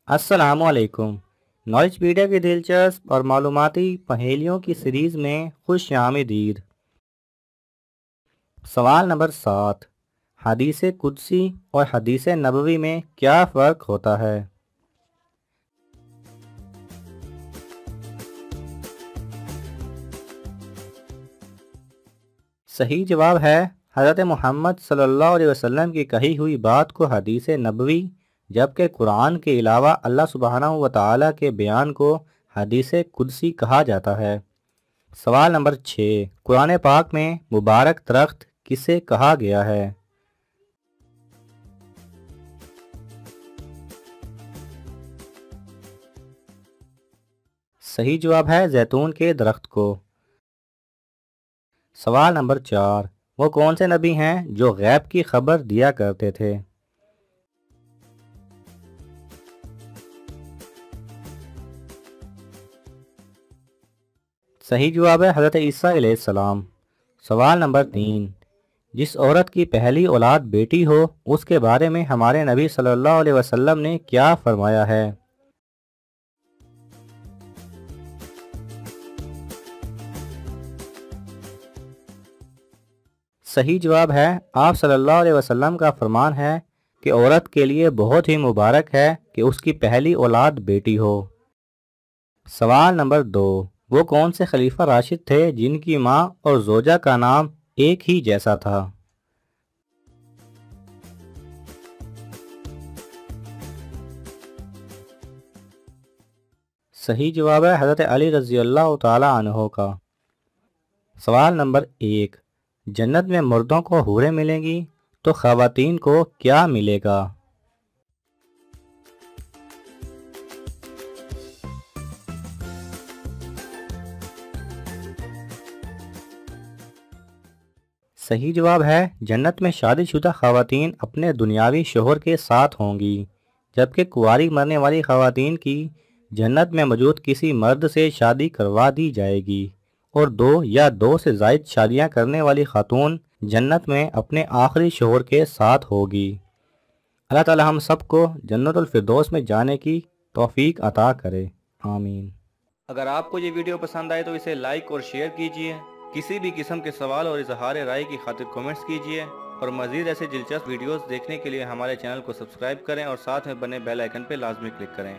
अस्सलामुअलैकुम। नॉलेज पीडिया की दिलचस्प और मालूमाती पहेलियों की सीरीज़ में खुश आमदीद। सवाल नंबर 7। हदीस कुदसी और हदीस नबवी में क्या फ़र्क होता है? सही जवाब है हज़रत मोहम्मद सल्लल्लाहु अलैहि वसल्लम की कही हुई बात को हदीस नबवी, जबकि कुरान के अलावा अल्लाह सुब्हानहू व तआला के बयान को हदीस कुदसी कहा जाता है। सवाल नंबर 6। कुरान पाक में मुबारक दरख्त किसे कहा गया है? सही जवाब है जैतून के दरख्त को। सवाल नंबर 4। वो कौन से नबी हैं जो गैब की खबर दिया करते थे? सही जवाब है हज़रत ईसा अलैहिस्सलाम। सवाल नंबर 3। जिस औरत की पहली औलाद बेटी हो उसके बारे में हमारे नबी सल्लल्लाहु अलैहि वसल्लम ने क्या फरमाया है? सही जवाब है आप सल्लल्लाहु अलैहि वसल्लम का फरमान है कि औरत के लिए बहुत ही मुबारक है कि उसकी पहली औलाद बेटी हो। सवाल नंबर 2। वो कौन से खलीफा राशिद थे जिनकी माँ और जोजा का नाम एक ही जैसा था? सही जवाब है हज़रत अली रज़ी अल्लाह तआला अन्हो का। सवाल नंबर 1। जन्नत में मर्दों को हूरें मिलेंगी तो ख़वातीन को क्या मिलेगा? सही जवाब है जन्नत में शादीशुदा ख़वातीन अपने दुनियावी शोहर के साथ होंगी, जबकि कुंवारी मरने वाली ख़वातीन की जन्नत में मौजूद किसी मर्द से शादी करवा दी जाएगी और 2 या 2 से ज़ायद शादियां करने वाली खातून जन्नत में अपने आखिरी शोहर के साथ होगी। अल्लाह ताला हम सबको जन्नतुल फिरदौस में जाने की तौफीक अता करे। आमीन। अगर आपको ये वीडियो पसंद आए तो इसे लाइक और शेयर कीजिए। किसी भी किस्म के सवाल और इजहार राय की खातिर कमेंट्स कीजिए और मज़ीद ऐसे दिलचस्प वीडियोस देखने के लिए हमारे चैनल को सब्सक्राइब करें और साथ में बने बेल आइकन पर लाजमी क्लिक करें।